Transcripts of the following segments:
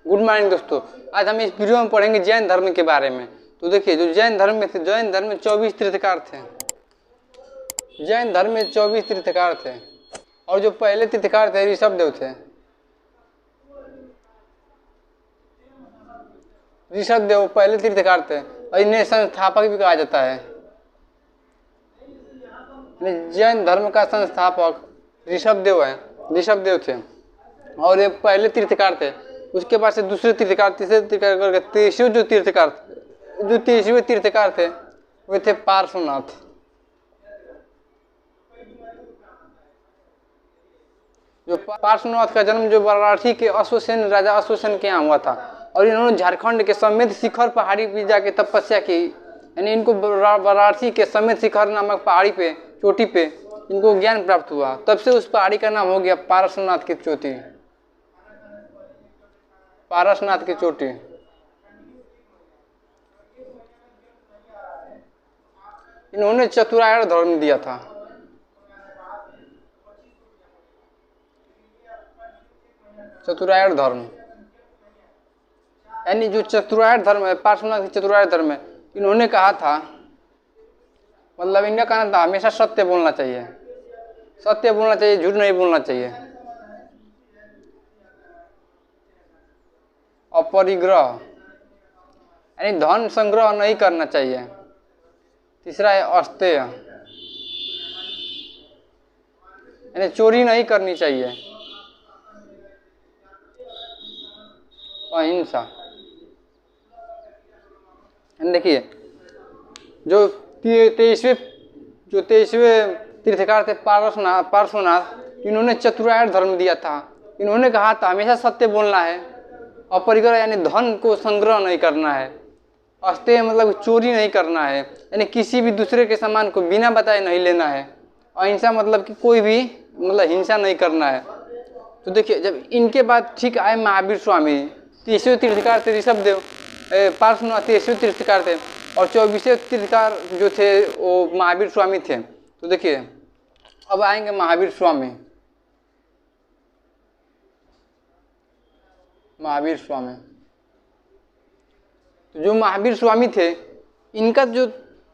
Good morning दोस्तों। आज हम इस वीडियो में पढ़ेंगे जैन धर्म के बारे में। तो देखिए, जो जैन धर्म में थे, जैन धर्म में 24 तीर्थकार थे। जैन धर्म में 24 तीर्थकार थे और जो पहले तीर्थकार थे ऋषभदेव थे। ऋषभदेव पहले तीर्थकार थे और इन्हें संस्थापक भी कहा जाता है। जैन धर्म का संस्थापक ऋषभदेव है, ऋषभदेव थे और ये पहले तीर्थकार थे। उसके बाद से दूसरे तीर्थकार, तीसरे तीर्थकार करके तीसरे जो तीसरे तीर्थकार थे वे थे पार्श्वनाथ। जो पार्श्वनाथ का जन्म जो वाराणसी के अश्वसेन राजा अश्वसेन के यहाँ हुआ था और इन्होंने झारखंड के समेत शिखर पहाड़ी पे जाके तपस्या की। यानी इनको वाराणसी के समेत शिखर नामक पहाड़ी पे, चोटी पे इनको ज्ञान प्राप्त हुआ। तब से उस पहाड़ी का नाम हो गया पारसनाथ की चोटी, पारसनाथ की चोटी। इन्होंने चतुरायण धर्म दिया था। चतुरायण धर्म यानी जो चतुरायण धर्म है, पार्श्वनाथ की चतुरायण धर्म है, इन्होंने कहा था, मतलब इनका कहना था हमेशा सत्य बोलना चाहिए, सत्य बोलना चाहिए, झूठ नहीं बोलना चाहिए। अपरिग्रह यानी धन संग्रह नहीं करना चाहिए। तीसरा है अस्तेय यानी चोरी नहीं करनी चाहिए। अहिंसा। देखिए, जो तेईसवें तीर्थकार थे पार्श्वनाथ, इन्होंने चतुरायण धर्म दिया था। इन्होंने कहा था हमेशा सत्य बोलना है, अपरिग्रह यानी धन को संग्रह नहीं करना है, अस्तेय मतलब चोरी नहीं करना है, यानी किसी भी दूसरे के सामान को बिना बताए नहीं लेना है। अहिंसा मतलब कि कोई भी मतलब हिंसा नहीं करना है। तो देखिए, जब इनके बाद ठीक आए महावीर स्वामी, 30वें तीर्थकार थे ऋषभदेव, पार्श्वनाथ 30वें तीर्थकार थे और 24वें तीर्थकार जो थे वो महावीर स्वामी थे। तो देखिए, अब आएंगे महावीर स्वामी। महावीर स्वामी, तो जो महावीर स्वामी थे इनका जो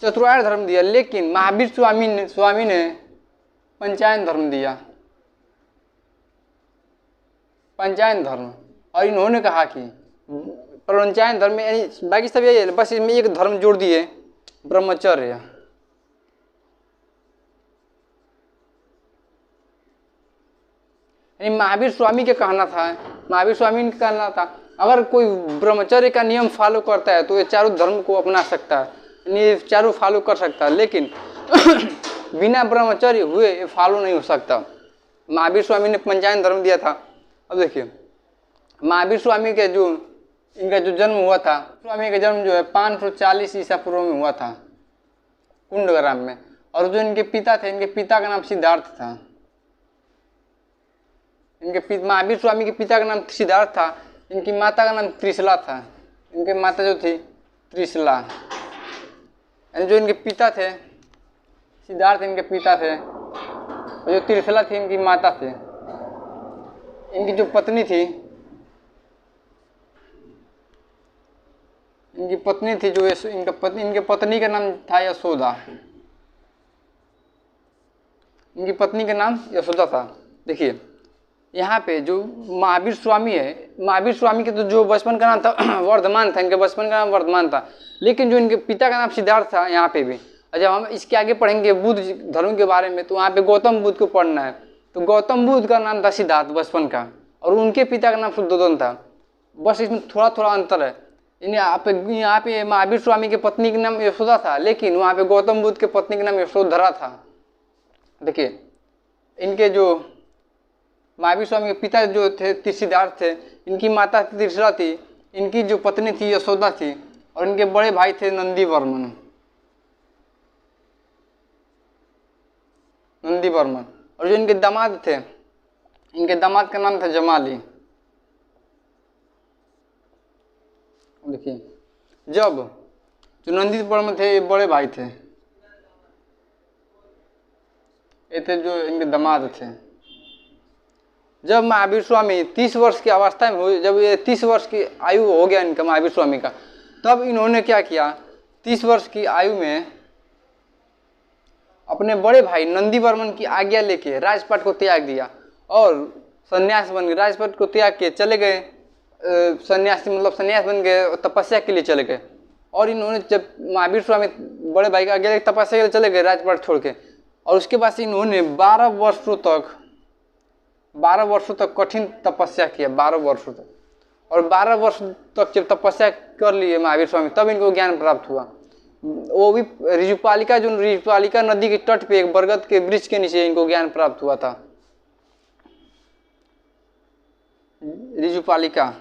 चतुरायण धर्म दिया, लेकिन महावीर स्वामी ने पंचायन धर्म दिया, पंचायन धर्म। और इन्होंने कहा कि पंचायन धर्म में बाकी सब यही है, बस इसमें एक धर्म जोड़ दिए, ब्रह्मचर्य। महावीर स्वामी के कहना था, महावीर स्वामी का कहना था अगर कोई ब्रह्मचर्य का नियम फॉलो करता है तो ये चारों धर्म को अपना सकता है, ये चारों फॉलो कर सकता है, लेकिन बिना ब्रह्मचर्य हुए ये फॉलो नहीं हो सकता। महावीर स्वामी ने पंचायन धर्म दिया था। अब देखिए, महावीर स्वामी के जो इनका जो जन्म हुआ था, स्वामी का जन्म जो है 540 ईसा पूर्व में हुआ था कुंडग्राम में। और जो इनके पिता थे, इनके पिता का नाम सिद्धार्थ था। इनके महावीर स्वामी के पिता का नाम सिद्धार्थ था, इनकी माता का नाम त्रिशला था। इनके माता जो थी त्रिशला, यानी जो इनके पिता थे सिद्धार्थ इनके पिता थे और जो त्रिशला थी इनकी माता थी। इनकी जो पत्नी थी, इनकी पत्नी थी जो इनके पत्नी का नाम था यशोदा। इनकी पत्नी का नाम यशोदा था। देखिए, यहाँ पे जो महावीर स्वामी है, महावीर स्वामी के तो जो बचपन का नाम था वर्धमान था, इनके बचपन का नाम वर्धमान था, लेकिन जो इनके पिता का नाम सिद्धार्थ था यहाँ पे भी। और जब हम इसके आगे पढ़ेंगे बुद्ध धर्म के बारे में, तो वहाँ पे गौतम बुद्ध को पढ़ना है। तो गौतम बुद्ध का नाम था सिद्धार्थ बचपन का, और उनके पिता का नाम शुद्धोधन था। बस इसमें थोड़ा थोड़ा अंतर है। यहाँ पे महावीर स्वामी के पत्नी का नाम यशोदा था, लेकिन वहाँ पे गौतम बुद्ध के पत्नी का नाम यशोधरा था। देखिए, इनके जो महावीर स्वामी के पिता जो थे सिद्धार्थ थे, इनकी माता त्रिशला थी, इनकी जो पत्नी थी यशोदा थी, और इनके बड़े भाई थे नंदी वर्मन। और जो इनके दामाद थे, इनके दामाद का नाम था जमाली। देखिए, जब जो नंदी वर्मन थे ये बड़े भाई थे, ये थे जो इनके दामाद थे। जब महावीर स्वामी 30 वर्ष की अवस्था में हुए, जब ये 30 वर्ष की आयु हो गया इनका महावीर स्वामी का, तब इन्होंने क्या किया, 30 वर्ष की आयु में अपने बड़े भाई नंदी वर्मन की आज्ञा लेके राजपाट को त्याग दिया और सन्यास बन गए। राजपाट को त्याग के चले गए, सन्यासी मतलब सन्यास बन गए, तपस्या के लिए चले गए। और इन्होंने जब महावीर स्वामी बड़े भाई का आज्ञा लेके तपस्या के लिए चले गए राजपाट छोड़ के, और उसके बाद इन्होंने 12 वर्षों तक कठिन तपस्या किया, 12 वर्षों तक। और 12 वर्ष तक जब तपस्या कर लिए महावीर स्वामी, तब इनको ज्ञान प्राप्त हुआ। वो भी ऋजुपालिका, जो ऋजुपालिका नदी के तट पे एक बरगद के वृक्ष के नीचे इनको ज्ञान प्राप्त हुआ था। ऋजुपालिका,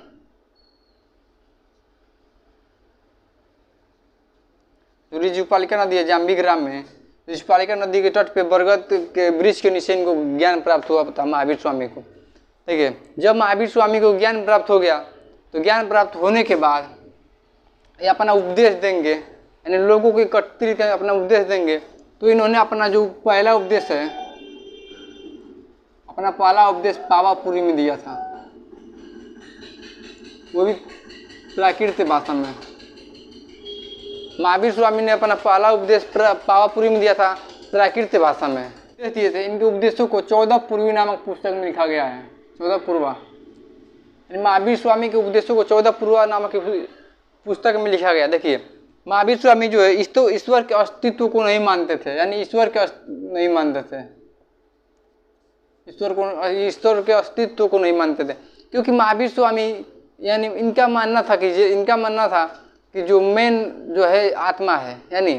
ऋजुपालिका नदी है जाम्बी ग्राम में, ऋजुपालिका नदी के तट पे बरगद के वृक्ष के नीचे इनको ज्ञान प्राप्त हुआ था महावीर स्वामी को। ठीक है, जब महावीर स्वामी को ज्ञान प्राप्त हो गया, तो ज्ञान प्राप्त होने के बाद ये अपना उपदेश देंगे, यानी लोगों को एकत्रित कर अपना उपदेश देंगे। तो इन्होंने अपना जो पहला उपदेश है, अपना पहला उपदेश पावापुरी में दिया था, वो भी प्राकृत भाषा में। महावीर स्वामी ने अपना पहला उपदेश पावापुरी में दिया था, प्राकृत भाषा में दिए थे। इनके उपदेशों को 14 पूर्वी नामक पुस्तक में लिखा गया है। 14 पूर्वा, महावीर स्वामी के उपदेशों को 14 पूर्वा नामक पुस्तक में लिखा गया। देखिए, महावीर स्वामी जो है ईश्वर के अस्तित्व को नहीं मानते थे, यानी ईश्वर के नहीं मानते थे, ईश्वर के अस्तित्व को नहीं मानते थे, क्योंकि महावीर स्वामी यानी इनका मानना था कि जो मेन जो है आत्मा है, यानी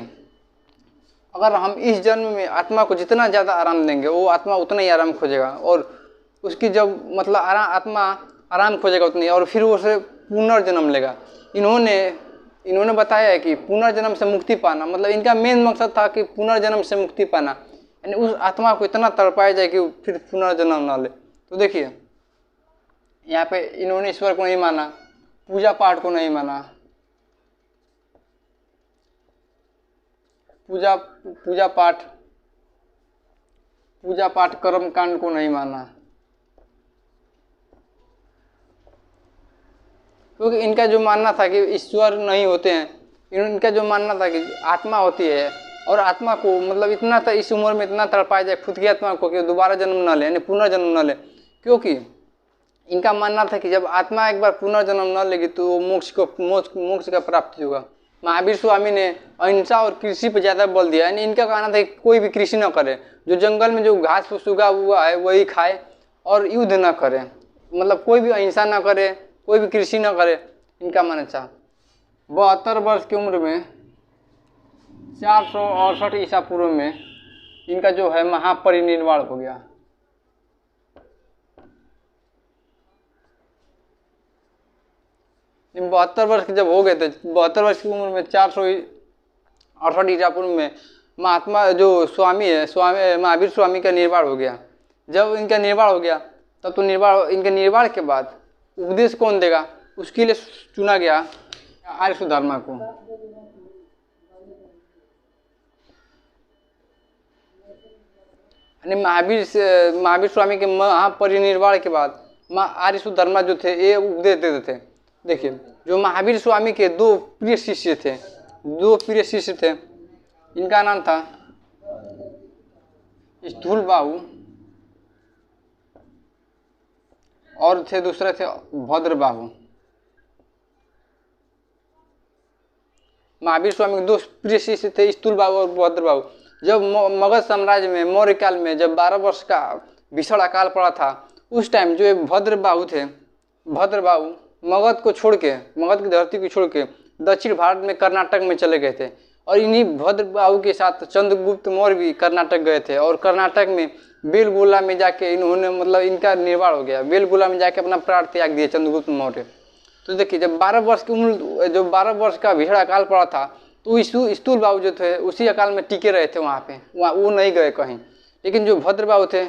अगर हम इस जन्म में आत्मा को जितना ज़्यादा आराम देंगे, वो आत्मा उतना ही आराम खोजेगा, और उसकी जब मतलब आत्मा आराम खोजेगा उतनी, और फिर वो उसे पुनर्जन्म लेगा। इन्होंने बताया है कि पुनर्जन्म से मुक्ति पाना, मतलब इनका मेन मकसद था कि पुनर्जन्म से मुक्ति पाना, यानी उस आत्मा को इतना तड़पाया जाए कि फिर पुनर्जन्म ना ले। तो देखिए, यहाँ पे इन्होंने ईश्वर को नहीं माना, पूजा पाठ को नहीं माना, पूजा पाठ कर्म कांड को नहीं माना, क्योंकि इनका जो मानना था कि ईश्वर नहीं होते हैं, इनका जो मानना था कि आत्मा होती है, और आत्मा को मतलब इतना था इस उम्र में इतना तड़पाया जाए खुद की आत्मा को कि दोबारा जन्म न ले, यानी पुनर्जन्म न ले। क्योंकि इनका मानना था कि जब आत्मा एक बार पुनर्जन्म न लेगी तो मोक्ष का प्राप्ति होगा। महावीर स्वामी ने अहिंसा और कृषि पर ज़्यादा बल दिया, यानी इनका कहना था कि कोई भी कृषि न करे, जो जंगल में जो घास फूस उगा हुआ है वही खाए, और युद्ध न करे, मतलब कोई भी अहिंसा न करे, कोई भी कृषि न करे, इनका मानना था। 72 वर्ष की उम्र में 468 ईसा पूर्व में इनका जो है महापरिनिर्वाण हो गया। इन 72 वर्ष के जब हो गए थे, 72 वर्ष की उम्र में 468 ईसा पूर्व में महात्मा जो स्वामी है, महावीर स्वामी का निर्वाण हो गया। जब इनका निर्वाण हो गया, तब तो इनके निर्वाण के बाद उपदेश कौन देगा, उसके लिए चुना गया आर्य सुधर्मा को। यानी महावीर स्वामी के महापरिनिर्वाण के बाद आर्य सुधर्मा जो थे ये उपदेश देते थे। देखिए, जो महावीर स्वामी के दो प्रिय शिष्य थे, इनका नाम था स्थूल बाहु और दूसरे थे भद्रबाहु। महावीर स्वामी के दो प्रिय शिष्य थे, स्थूल बाहु और भद्रबाहु। जब मगध साम्राज्य में मौर्य काल में जब 12 वर्ष का भीषण अकाल पड़ा था, उस टाइम जो भद्रबाहु थे, भद्रबाहु मगध को छोड़ के, मगध की धरती को छोड़ के दक्षिण भारत में कर्नाटक में चले गए थे, और इन्हीं भद्रबाहु के साथ चंद्रगुप्त मौर्य भी कर्नाटक गए थे, और कर्नाटक में बेलगोला में जाके इन्होंने मतलब इनका निर्वाण हो गया। बेलगोला में जाके अपना प्राण त्याग दिया चंद्रगुप्त मौर्य। तो देखिए, जब 12 वर्ष की उम्र, जो 12 वर्ष का भीषण अकाल पड़ा था, तो स्थूल बाहु जो थे उसी अकाल में टिके रहे थे वहाँ पे, वो नहीं गए कहीं। लेकिन जो भद्रबाहु थे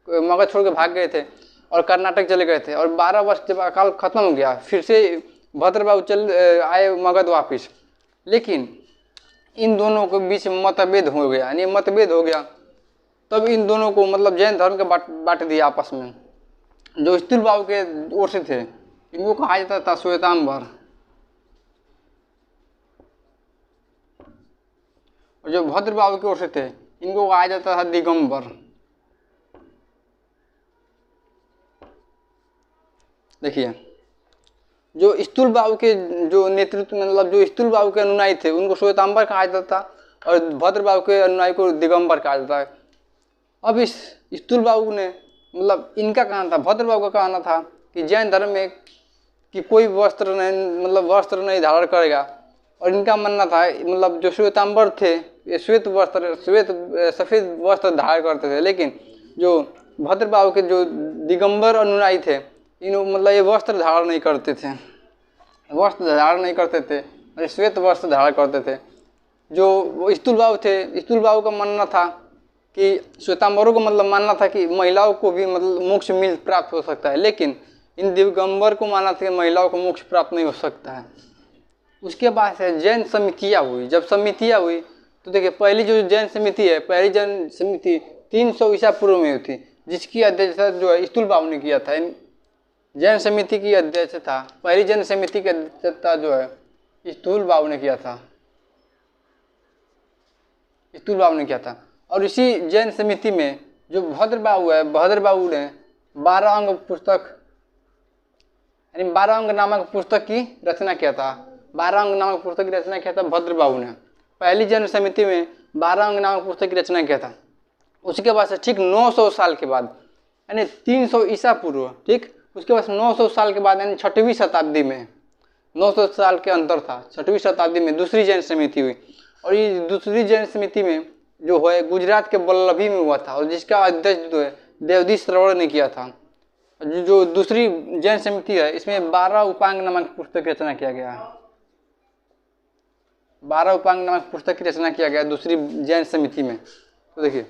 मगध छोड़ के भाग गए थे और कर्नाटक चले गए थे, और 12 वर्ष जब अकाल खत्म हो गया, फिर से भद्रबाहु आए मगध वापिस। लेकिन इन दोनों के बीच मतभेद हो गया, यानी मतभेद हो गया, तब इन दोनों को मतलब जैन धर्म का बांट दिया आपस में। जो स्थिर बाबू के ओर से थे इनको कहा जाता था श्वेतांबर, और जो भद्र बाबू की ओर से थे इनको कहा जाता था दिगंबर। देखिए जो स्थूल बाबू के जो नेतृत्व मतलब जो स्थूल बाबू के अनुयायी थे उनको श्वेतांबर कहा जाता था और भद्र बाबू के अनुयायी को दिगंबर कहा जाता है। अब इस स्थूल बाबू ने मतलब इनका कहना था, भद्र बाबू का कहना था कि जैन धर्म में कि कोई वस्त्र नहीं मतलब वस्त्र नहीं धारण करेगा, और इनका मानना था मतलब जो श्वेतांबर थे ये सफ़ेद वस्त्र धारण करते थे, लेकिन जो भद्र बाबू के जो दिगंबर अनुयायी थे इन मतलब ये वस्त्र धारण नहीं करते थे, वस्त्र धारण नहीं करते थे और श्वेत वस्त्र धारण करते थे। जो स्थूल बाबू थे, स्थूल बाबू का मानना था कि श्वेतांबरों को मतलब मानना था कि महिलाओं को भी मतलब मोक्ष मिल प्राप्त हो सकता है, लेकिन इन दिगंबर को मानना था कि महिलाओं को मोक्ष प्राप्त नहीं हो सकता है। उसके बाद से जैन समितियाँ हुई। जब समितियाँ हुई तो देखिए पहली जो जैन समिति है, पहली जैन समिति 300 ईसा पूर्व में हुई थी, जिसकी अध्यक्षता जो है स्थूल बाबू ने किया था। जैन समिति की अध्यक्षता, पहली जैन समिति की अध्यक्षता जो है स्थूल बाबू ने किया था, स्थूल बाबू ने किया था। और इसी जैन समिति में जो भद्र बाबू है, भद्र बाबू ने 12 अंग पुस्तक यानी 12 अंग नामक पुस्तक की रचना किया था। 12 अंग नामक पुस्तक की रचना किया था भद्र बाबू ने। पहली जैन समिति में 12 अंग नामक पुस्तक की रचना किया था। उसके बाद से ठीक 900 साल के बाद यानी 300 ईसा पूर्व, ठीक उसके बाद 900 साल के बाद यानी 6वीं शताब्दी में, 900 साल के अंतर था, 6वीं शताब्दी में दूसरी जैन समिति हुई। और ये दूसरी जैन समिति में जो है गुजरात के वल्लभी में हुआ था, और जिसका अध्यक्ष जो है देवदीप श्रवण ने किया था। जो दूसरी जैन समिति है इसमें 12 उपांग नामक पुस्तक की रचना किया गया, 12 उपांग नामक पुस्तक की रचना किया गया दूसरी जैन समिति में। तो देखिए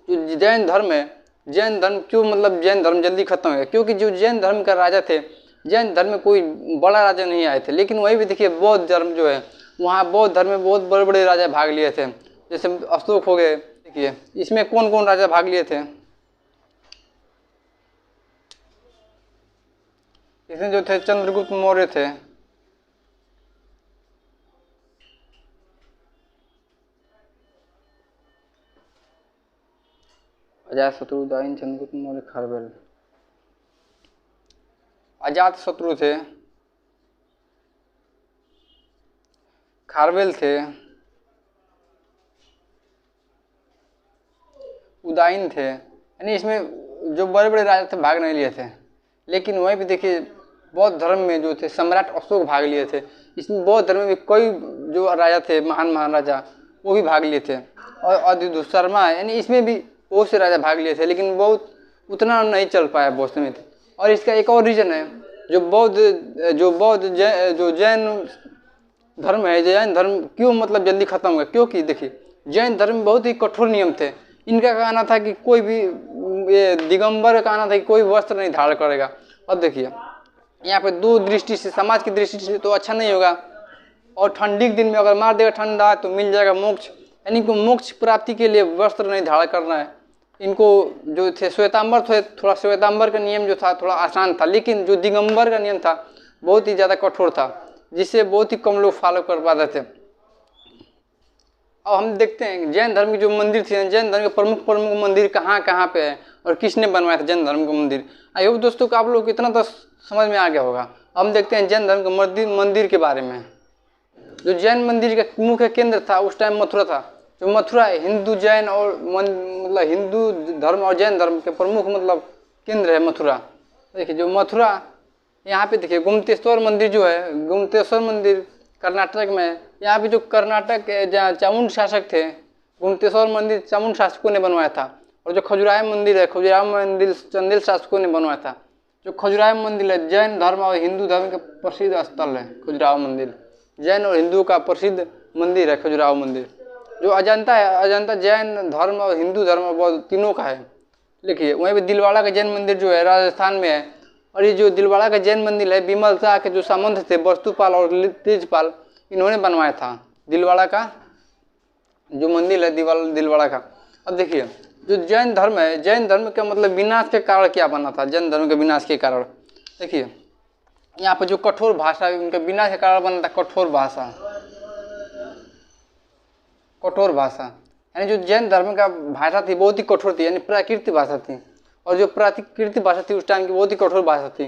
जो जैन धर्म है, जैन धर्म क्यों मतलब जैन धर्म जल्दी खत्म हो गया, क्योंकि जो जैन धर्म का राजा थे, जैन धर्म में कोई बड़ा राजा नहीं आए थे। लेकिन वहीं भी देखिए बौद्ध धर्म जो है, वहाँ बौद्ध धर्म में बहुत बड़े बड़े राजा भाग लिए थे, जैसे अशोक हो गए। देखिए इसमें कौन कौन राजा भाग लिए थे, इसमें जो थे चंद्रगुप्त मौर्य थे, अजातशत्रु, उदयन, चंद्रगुप्त मौर्य, खारवेल। अजातशत्रु थे, खारवेल थे, उदयन थे। यानी इसमें जो बड़े बड़े राजा थे भाग नहीं लिए थे। लेकिन वहीं पे देखिए बौद्ध धर्म में जो थे सम्राट अशोक भाग लिए थे। इसमें बौद्ध धर्म में कई जो राजा थे, महान राजा, वो भी भाग लिए थे। और अद्भुत शर्मा यानी इसमें भी बहुत से राजा भाग लिए थे, लेकिन बहुत उतना नहीं चल पाया बौद्ध में थे। और इसका एक और रीज़न है, जो जैन धर्म है, जैन धर्म क्यों मतलब जल्दी खत्म हो गया, क्योंकि देखिए जैन धर्म में बहुत ही कठोर नियम थे। इनका कहना था कि कोई भी, ये दिगंबर का कहना था कि कोई वस्त्र नहीं धारण करेगा। अब देखिए यहाँ पे दो दृष्टि से, समाज की दृष्टि से तो अच्छा नहीं होगा, और ठंडी के दिन में अगर मार देगा ठंडा तो मिल जाएगा मोक्ष, यानी कि मोक्ष प्राप्ति के लिए वस्त्र नहीं धारण करना है। इनको जो थे श्वेतांबर थे, थोड़ा श्वेतांबर का नियम जो था थोड़ा आसान था, लेकिन जो दिगंबर का नियम था बहुत ही ज़्यादा कठोर था, जिसे बहुत ही कम लोग फॉलो कर पाते थे। अब हम देखते हैं जैन धर्म के जो मंदिर थे, जैन धर्म के प्रमुख मंदिर कहाँ कहाँ पे है और किसने बनवाया था जैन धर्म का मंदिर। आई होप दोस्तों को आप लोग को इतना तो समझ में आ गया होगा। अब हम देखते हैं जैन धर्म के मंदिर के बारे में। जो जैन मंदिर का मुख्य केंद्र था उस टाइम मथुरा था। जो मथुरा हिंदू जैन और मतलब हिंदू धर्म और जैन धर्म के प्रमुख मतलब केंद्र है मथुरा। देखिए जो मथुरा, यहाँ पे देखिए गुमतेश्वर मंदिर जो है, गुमतेश्वर मंदिर कर्नाटक में। यहाँ पे जो कर्नाटक के जहाँ चामुंड शासक थे, गुमतेश्वर मंदिर चामुंड शासकों ने बनवाया था। और जो खजुराहो मंदिर है, खजुराहो मंदिर चंदेल शासकों ने बनवाया था। जो खजुराहो मंदिर है जैन धर्म और हिंदू धर्म का प्रसिद्ध स्थल है। खजुराहो मंदिर जैन और हिंदू का प्रसिद्ध मंदिर है खजुराहो मंदिर। जो अजंता है, अजंता जैन धर्म और हिंदू धर्म और बौद्ध तीनों का है। देखिए वहीं पे दिलवाड़ा का जैन मंदिर जो है राजस्थान में है। और ये जो दिलवाड़ा का जैन मंदिर है विमलता के जो सामंत थे वस्तुपाल और तेजपाल, इन्होंने बनवाया था दिलवाड़ा का जो मंदिर है दिलवाड़ा का। अब देखिए जो जैन धर्म है, जैन धर्म का मतलब विनाश के कारण क्या बना था? जैन धर्म के विनाश के कारण देखिए यहाँ पर जो कठोर भाषा उनके विनाश के कारण बना था, कठोर भाषा। कठोर भाषा यानी जो जैन धर्म का भाषा थी बहुत ही कठोर थी, यानी प्राकृतिक भाषा थी। और जो प्राकृतिक भाषा थी उस टाइम की बहुत ही कठोर भाषा थी,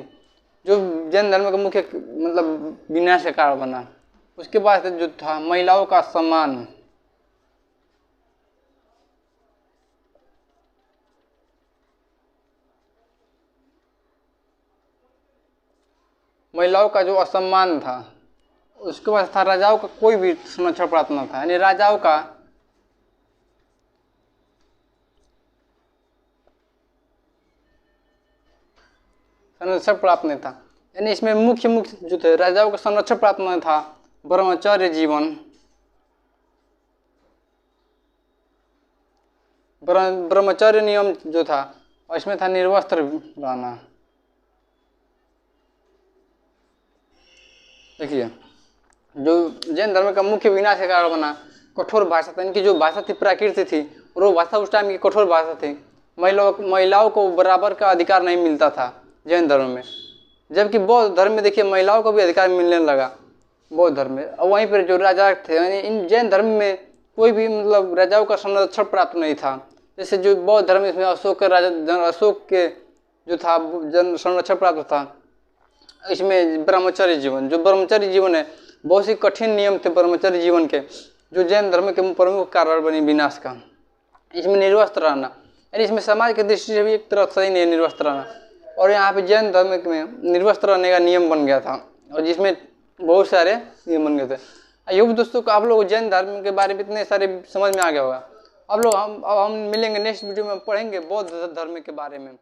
जो जैन धर्म का मुख्य मतलब विनाश का कारण बना। उसके बाद जो था महिलाओं का सम्मान, महिलाओं का जो असम्मान था। उसके बाद था राजाओं का कोई भी संरक्षण प्राप्त न था, यानी राजाओं का संरक्षण प्राप्त नहीं था। यानी इसमें मुख्य जो थे राजाओं का संरक्षण प्राप्त नहीं था, ब्रह्मचर्य जीवन, ब्रह्मचर्य नियम जो था, और इसमें था निर्वस्त्र रहना। देखिए जो जैन धर्म का मुख्य विनाश का कारण बना कठोर भाषा था। इनकी जो भाषा थी प्राकृतिक थी, और वो भाषा उस टाइम की कठोर भाषा थी। महिलाओं को बराबर का अधिकार नहीं मिलता था जैन धर्म में, जबकि बौद्ध धर्म में देखिए महिलाओं को भी अधिकार मिलने लगा बौद्ध धर्म में। और वहीं पर जो राजा थे, यानी इन जैन धर्म में कोई भी मतलब राजाओं का संरक्षण प्राप्त नहीं था। जैसे जो बौद्ध धर्म इसमें अशोक के राजा, अशोक के जो था जन संरक्षण प्राप्त था। इसमें ब्रह्मचर्य जीवन, जो ब्रह्मचर्य जीवन है बहुत ही कठिन नियम थे ब्रह्मचर्य जीवन के, जो जैन धर्म के प्रमुख कारण बनी विनाश का। इसमें निर्वस्त्र रहना, यानी इसमें समाज की दृष्टि से भी एक तरह सही नहीं है निर्वस्त्र रहना। और यहाँ पे जैन धर्म में निर्वस्त्र रहने का नियम बन गया था, और जिसमें बहुत सारे नियम बन गए थे। आई होप दोस्तों को आप लोग जैन धर्म के बारे में इतने सारे समझ में आ गया होगा। अब हम मिलेंगे नेक्स्ट वीडियो में, पढ़ेंगे बौद्ध धर्म के बारे में।